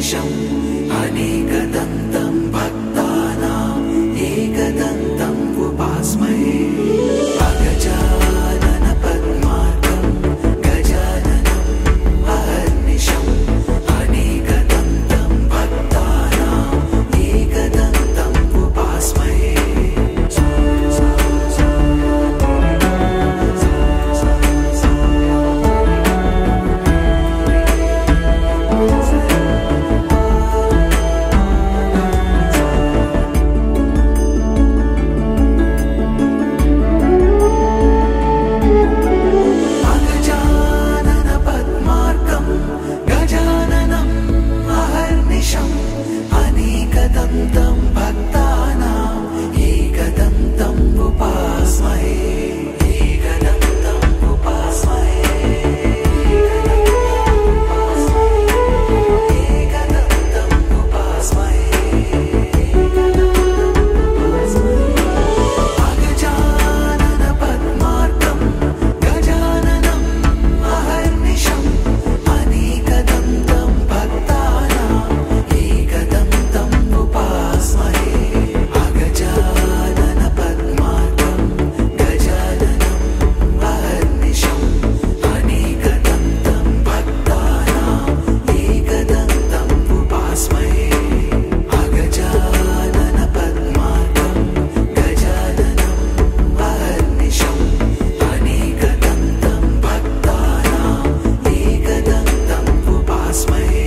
अहर्निशम् अनेकदन्तम् भक्तानाम् एकदन्तम् उपास्महे अगजानन पद्मार्कम् गजाननम् अहर्निशम् अनेकदन्तम् भक्तानाम् एकदन्तम् उपास्महे एकदन्तम् भक्तानाम् एकदन्तम् उपास्महे एकदन्तम् उपास्महे एकदन्तम् उपास्महे अगजानन पद्मार्कम् गजाननम् अहर्निशम् अनेकदन्तम् भक्तानाम् एकदन्तम् उपास्महे अगजानन पद्मार्कम् गजाननम् अहर्निशम् अनेकदन्तम् भक्तानाम् एकदन्तम् उपास्महे अगजानन पद्मार्कम् गजाननम् अहर्निशम् अनेकदन्तम् भक्तानाम् एकदन्तम् उपास्महे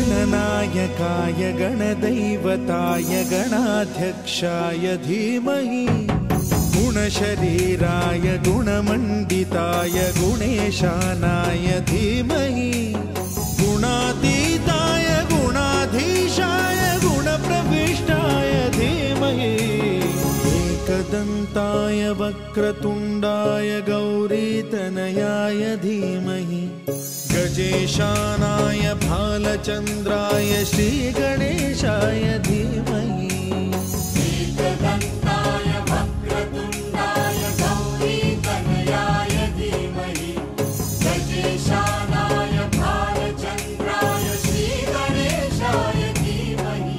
गणनायकाय गणदैवताय गणाध्यक्षाय धीमहि गुणशरीराय गुणमण्डिताय गुणेशानाय धीमहि गुणातीताय गुणाधीशाय गुणप्रविष्टाय धीमहि एकदन्ताय वक्रतुण्डाय गौरीतनयाय धीमहि गजेशानाय भालचन्द्राय श्रीगणेशाय धीमहि एकदन्ताय वक्रतुण्डाय गौरीतनयाय धीमहि गजेशानाय भालचन्द्राय श्रीगणेशाय धीमहि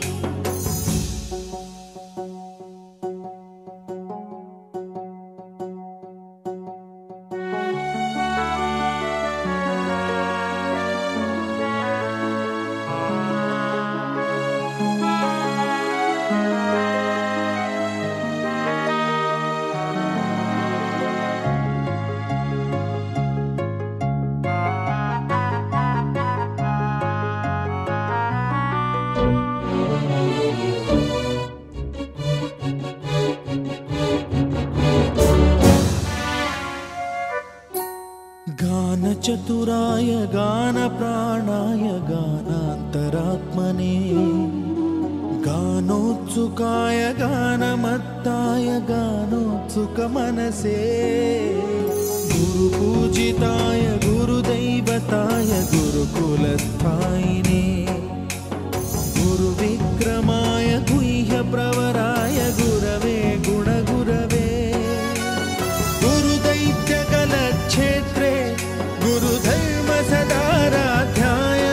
गानचतुराय गानप्राणाय गानान्तरात्मने गानोत्सुकाय गानमत्ताय गानोत्सुकमनसे गुरुपूजिताय गुरुदैवताय गुरुकुलस्थायिने गुरुविक्रमाय गुह्यप्रवराय गुरवे गुणगुरवे गुरुदैत्यकलक्षेत्रे गुरुधर्म सदाराध्याय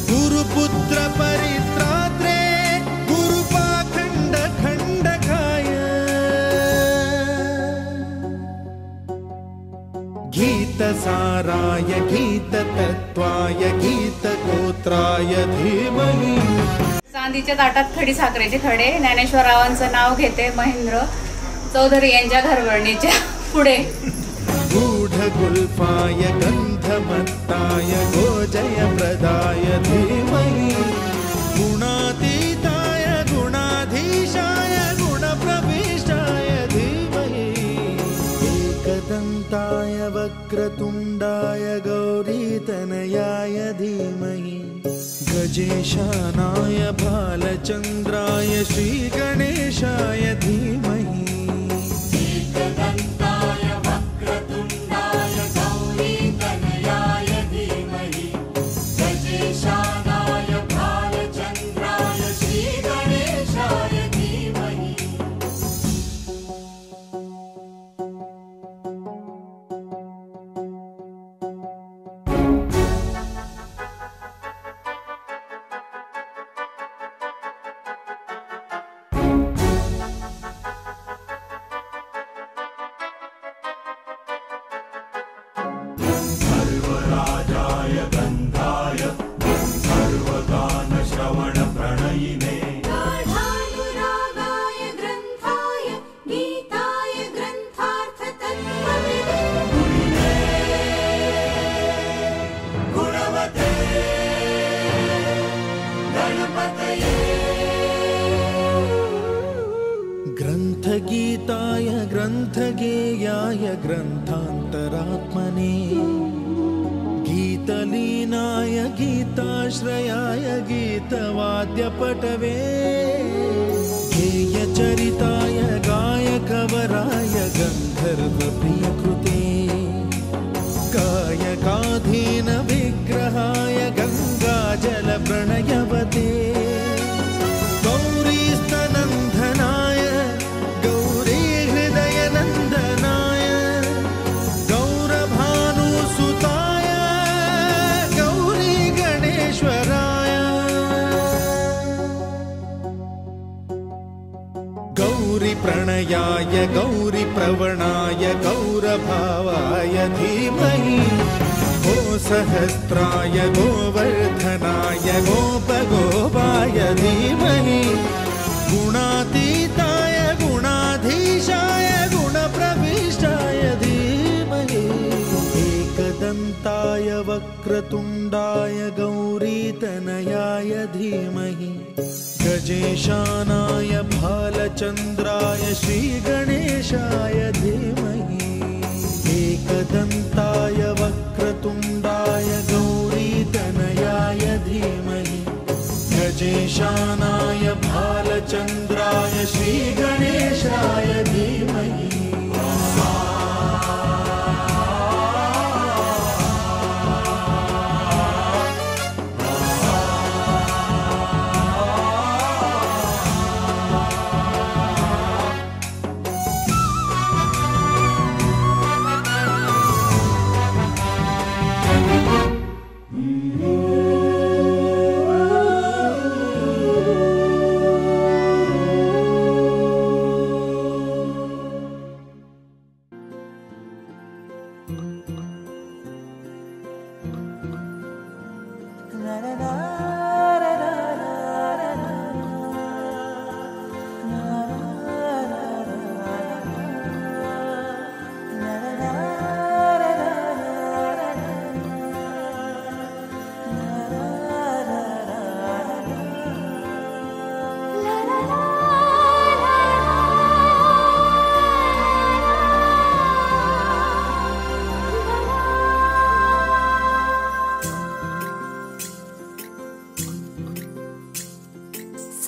गुरुपुत्र परित्रात्रे गीतसाराय गीततत्त्वाय गीतगोत्राय धीमहि. चांदीच्या ताटात खडी साखरेचे खडे ज्ञानेश्वररावांचं नाव घेते महेंद्र चौधरी यांच्या घरवळणीच्या पुढे. गूढगुल्फाय गन्धमत्ताय गोजयप्रदाय धीमहि. गुणातीताय गुणाधीशाय गुणप्रविष्टाय धीमहि. एकदन्ताय वक्रतुण्डाय गौरीतनयाय धीमहि. गजेशानाय भालचन्द्राय श्रीगणेशाय धीमहि. एकदन्ताय वक्रतुण्डाय गौरीतनयाय धीमहि. गजेशानाय भालचन्द्राय श्रीगणेशाय धीमहि. सर्वराजाय गन्धाय सर्वगानश्रवणप्रणयिने. गाढानुरागाय ग्रन्थाय गीताय ग्रन्थार्थतत्त्वविदे. गुणवते गणपतये. ग्रन्थगीताय ग्रन्थगेयाय ग्रन्थान्तरात्मने. गीतलीनाय गीताश्रयाय गीतवाद्यपटवे. गेयचरिताय गायकवराय गन्धर्वप्रियकृते. कायकाधीन विग्रहाय गङ्गाजलप्रणयवते. गौरीस्तनन्दनाय गौरीहृदयनन्दनाय गौरभानुसुताय गौरीगणेश्वराय. गौरीप्रणयाय गौरीप्रवणाय गौरभावाय धीमहि. गोसहस्राय गोवर्धनाय गोपगोपाय धीमहि. गुणातीताय गुणाधीशाय गुणप्रविष्टाय धीमहि. एकदन्ताय वक्रतुण्डाय गौरीतनयाय धीमहि. गजेशानाय भालचन्द्राय श्रीगणेशाय धीमहि. एकदन्ताय वक्रतुण्डाय गौरीतनयाय धीमहि. गजेशानाय भालचन्द्राय श्रीगणेशाय धीमहि.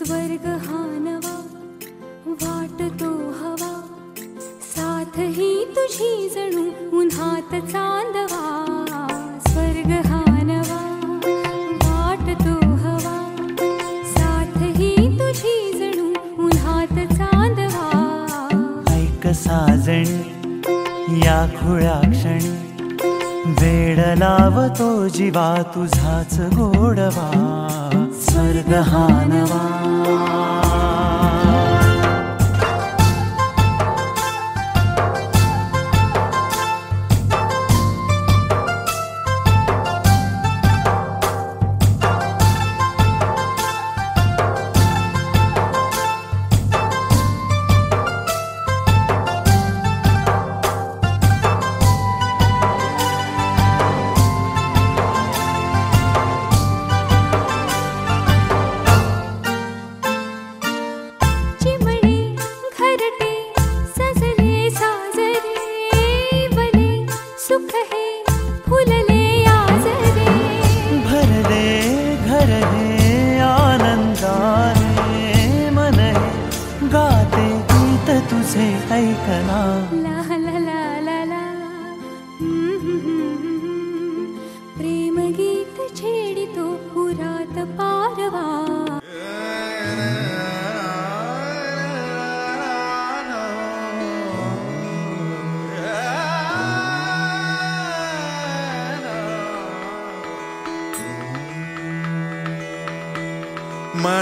स्वर्ग हा नवा वाटतो हवा. साथ ही तुझी जणू उन्हात चांदवा. स्वर्ग हा नवा वाटतो हवा. साथ ही तुझी जणू उन्हात चांदवा. ऐक साजणी या खुळ्या क्षणी. वेड लावतो जीवा तुझाच गोडवा. स्वर्ग हा नवा.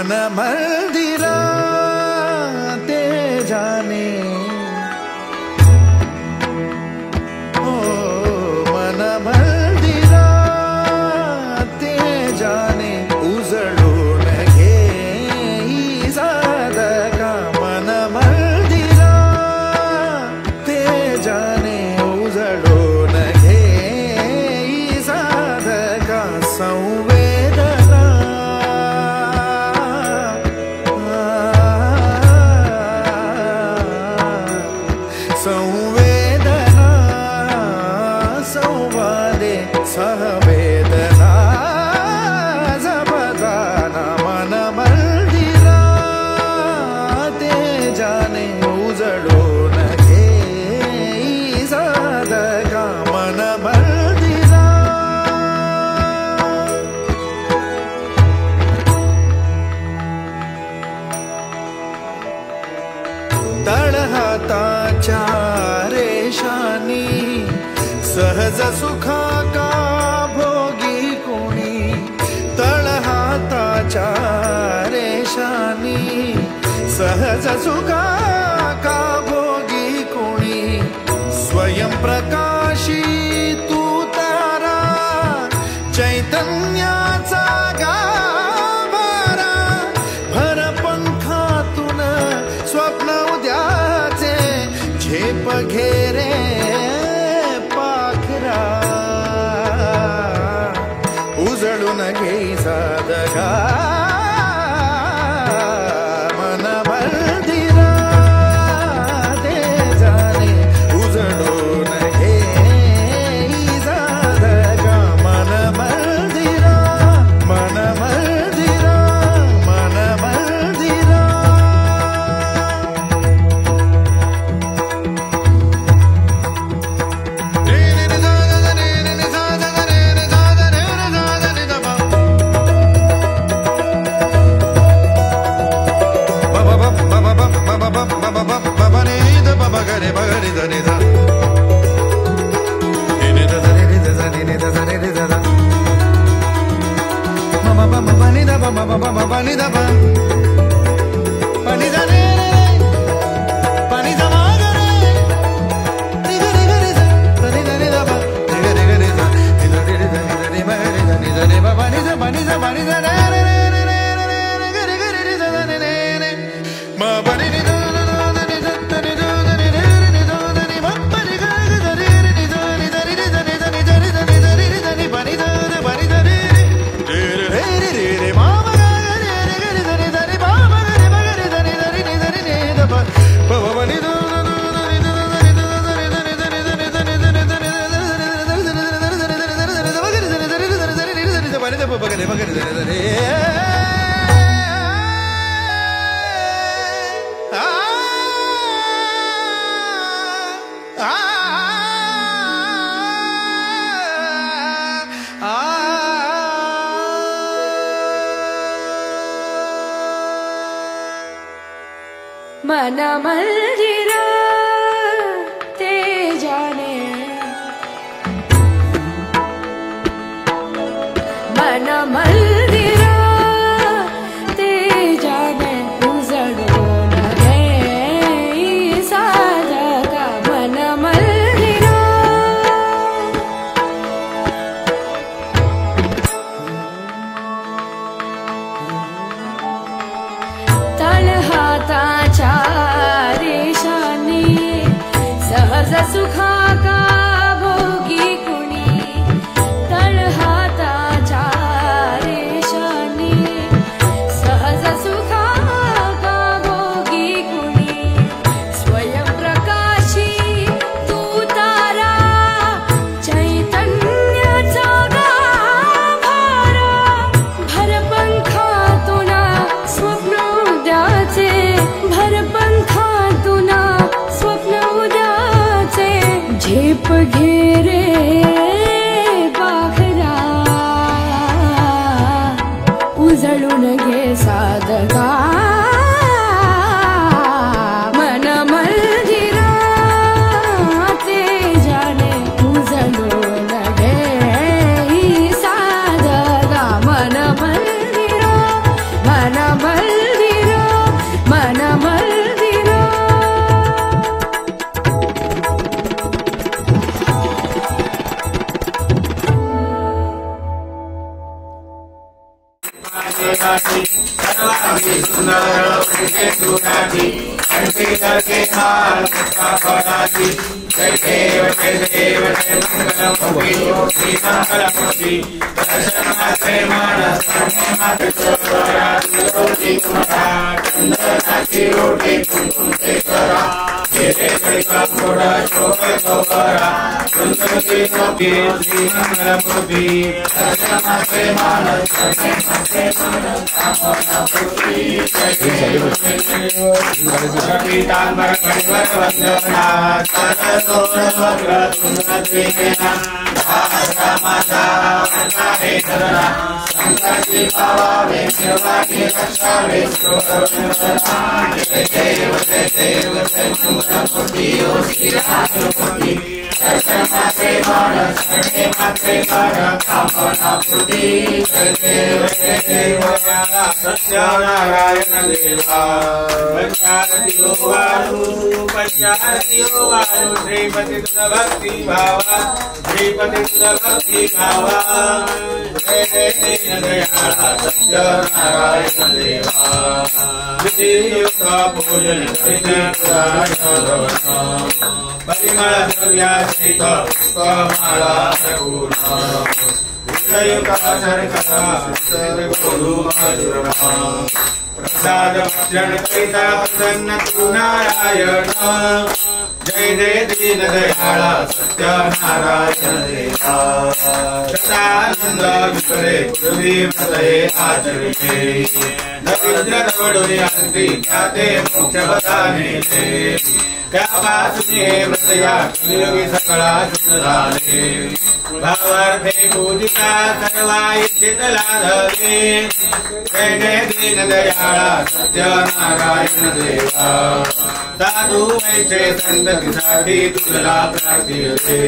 मन मंदिरा ते जाने ओ मन मंदिरा ते जाने उजळून घे ही साधका मन मंदिरा ते जाने उजळून घे ही साधका संवेदना संवेदना संवादे सहवेदना जपदाना मन मंदिरा ते जाने उजळून घे ही साधका मन मंदिरा तळहाताच्या रेषानी सहज सुखा का भोगी कोणी तळहाताच्या रेषानी सहज सुखा का भोगी कोणी स्वयं प्रकाशी तू तारा चैतन्याचा गाभारा भर पंखातून स्वप्न उद्याचे झेप घेरे पाखरा उजळून घे साधका मन मंदिरा ते जाणे उजळून घे ही साधका मन मंदिरा मन मंदिरा मन मंदिरा मन मंदिरा ते जाने मन मंदिरा ते जाने उजळून घे ही साधका मन मंदिरा तळहाताच्या रेषानी सहज सुखा का भोगी कुणी तळहाताच्या रेषानी सहज सुखा का भोगी कुणी स्वयं प्रकाशी तू तारा चैतन्याचा गाभारा भर पंखातून स्वप्न उद्याचे भर पंखातून स्वप्न उद्याचे झेप घेरे पाखरा उजळून घे साधका मन मंदिरा ते जाणे उजळून घे ही साधका मन मंदिरा मन मंदिरा प्रसाद भक्षण करिता प्रसन्न तू नारायण जय जय दीन दयाळा सत्यनारायण देवा सदानंद विसरे पृथ्वी मृतये आचरिते दरिद्र दवडुनी अंती ख्याते मोक्ष बदाने त्या पासुनी मृतया कलियुगी सकळा शुद्ध झाले भावार्थे पूजिता सर्वा इच्छित लाधवे जय जय दीन दयाळा सत्यनारायण देवा साधू वैचे संततीसाठी तुला प्रार्थीयते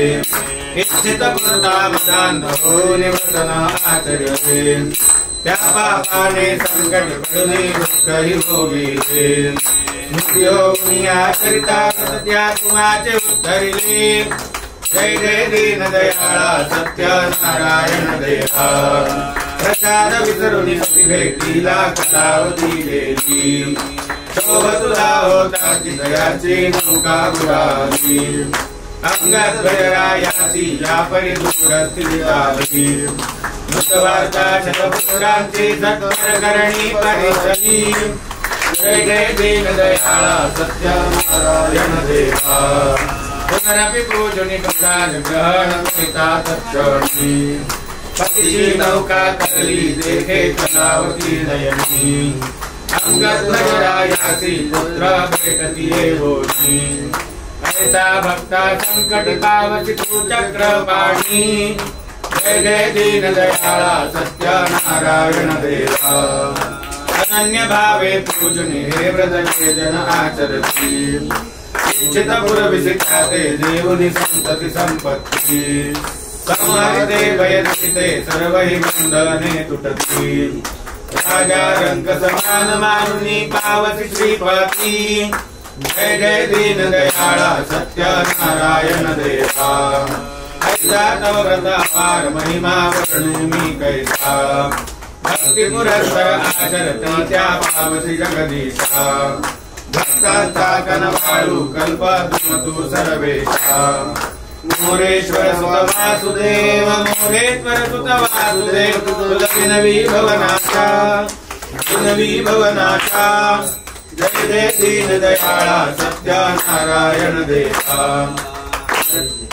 इच्छित पुरता मदान हो निवर्तन आचर्यते त्या पापाने संकट पडुनी दुःखही भोगीते मृत्योकरिता सत्या तुमाचे उद्धरिले जय जय दीन दयाळा सत्यनारायण देवा प्रसाद विसरुनी भेटीला कलावती गेली शोभ तुला होता की दयाची नौका बुडाली अंगद्वयरायाची या परी दुःखस्थिती झाली मृतवार्ता शतपुत्रांची सत्वर करणी परिचली जय जय दीन दयाळा सत्यनारायण देवा पुनरपि पूजनी प्रसाद ग्रहण करिता तत्क्षणी पतिची नौका तरली देखे कलावती नयनी अंगद्वयरायासी पुत्र भेटती होती ऐसा भक्ता संकट पावसी तू चक्रपाणी जय जय दीन दयाळा सत्यनारायण देवा अनन्य भावे पूजनी हे व्रत जन आचरती इच्छित पुरविसिख्याते देवुनि संतति संपत्ति संहरिते भयदुषिते सर्वहि बंधने तुटती राजा रंक समान मारुनी पावसी श्रीपती जय जय दीन दयाळा सत्यनारायण देवा ऐसा तव व्रत अपार महिमा वर्णुमि कैसा भक्ति पुरस्सर आचरती त्या पावसी जगदीशा भक्तांचा कनवाळू कल्पतु सर्वेशा मोरेश्वर सुत वासुदेव मोरेश्वर सुत वासुदेव विनवी भवनाचा जय जय दीन दयाळा सत्यनारायण देवा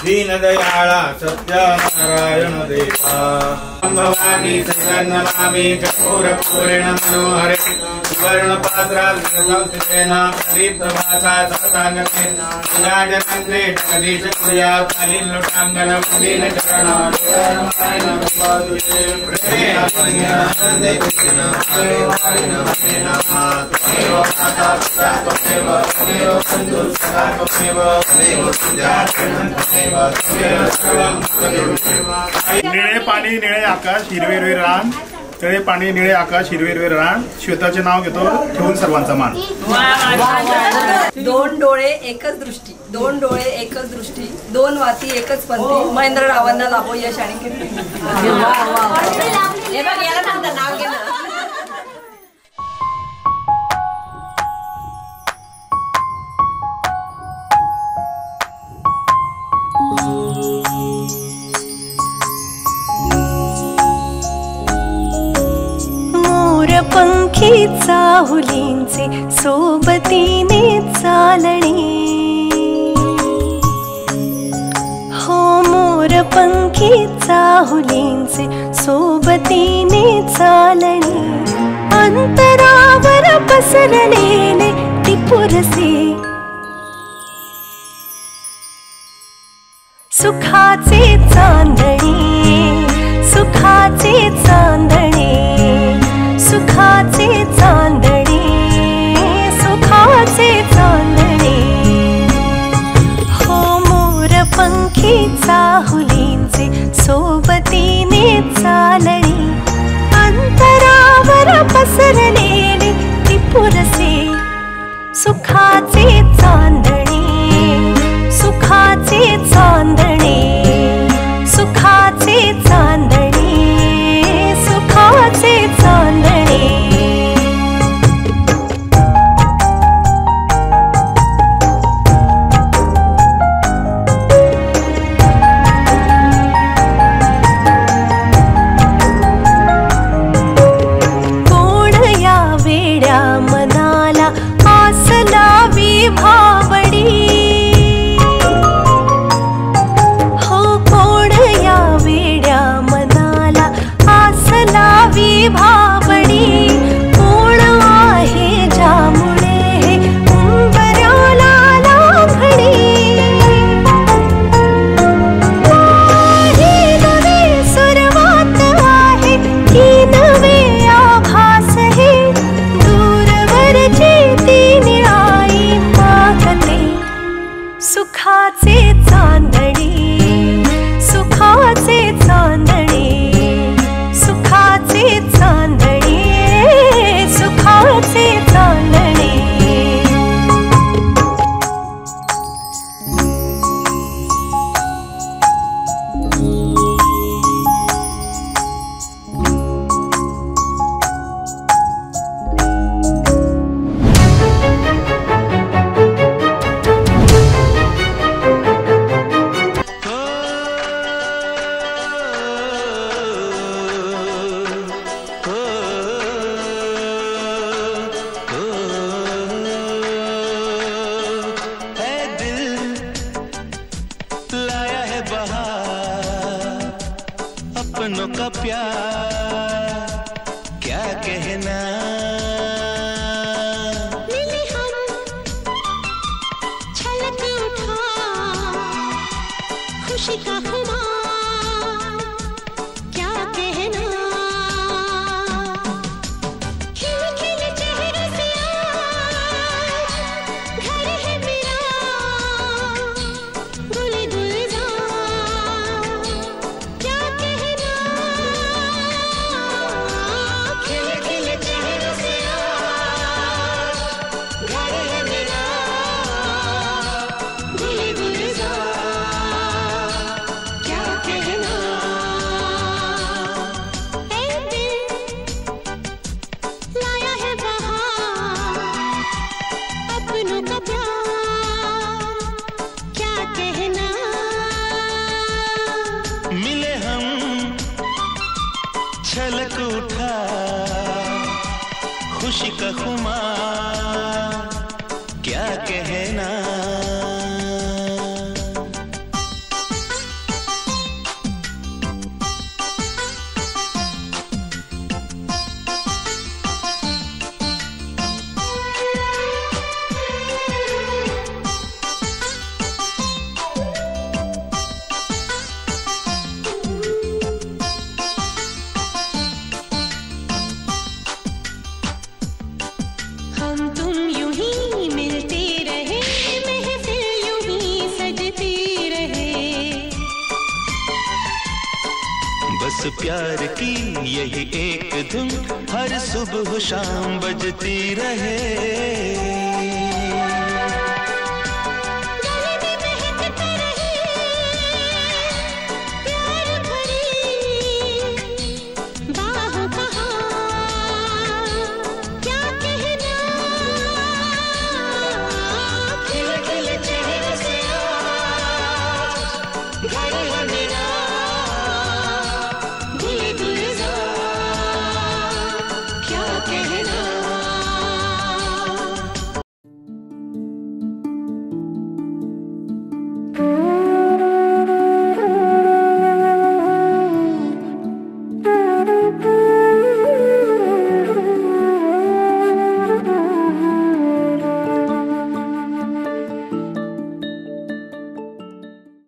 दीन दयाळा सत्यनारायण देवा भवानी सन्नमामि कर्पूरेण मनोहरे सुवर्ण पात्रार्थितेन प्रदीप्तवासा सतांगते राजनंदे जगदीश प्रिया कालीलोटांगन मुदीन चरणारविंद पादुके प्रेमानंदे कृष्ण हरे वारिण नमः त्वमेव माता पिता त्वमेव त्वमेव बन्धु सखा त्वमेव त्वमेव विद्यार्थी त्वमेव त्वमेव सर्वं त्वमेव निळे पाणी निळे आकाश हिरवे हिरवे रान निळे पाणी निळे आकाश हिरवे हिरवे रान श्वेताचे नाव घेतो ठेवून सर्वांचा मान दोन डोळे एकच दृष्टी दोन डोळे एकच दृष्टी दोन वाती एकच पंथी महेंद्ररावांना लाभो यश आणि कीर्ती चाहुलींचे सोबतीने चालणे हो मोर पंखी चाहुलींचे सोबतीने चालणे अंतरावर पसरलेले टिपुरसे सुखाचे चांदणे सुखाचे चांदणे सुखाचे चांदणे सुखाचे चांदणे हो मोर पंखी चाहुलींचे सोबतीने चालणे अंतरावर पसरलेले टिपुरसे सुखाचे चांदणे सुखाचे चांदणे सुखाचे चांदणे सुखाचे चांदणे कोण या वेड्या मनाला आस लावी भावडी हो कोण या वेड्या मनाला आस लावी भावडी कोण आहे ज्यामुळे हे उंबऱ्याला लाभडी ही नवी सुरुवात आहे की नवे आभास हे दूरवरची ती निळाई मागते सुखाचे चांदणे सुखाचे चांदणे सुखाचे चांदणे सुखाचे चांदणे लाया है बहार अपनों का प्यार क्या कहना मिले हम छलक उठा खुशी का खुमार क्या कहना खिल खिल चेहरे से आज घर है मेरा गुल गुलजार क्या कहना खिल खिल चेहरे से आज घर है मेरा गुल गुलजार क्या कहना ऐ दिल लाया है बहार अपनों का प्यार क्या कहना मिले हम छलक उठा खुशी का खुमार क्या कहना हम तुम यूं ही मिलते रहे महफिल यूं ही सजती रहे बस प्यार की यही एक धुन हर सुबह शाम बजती रहे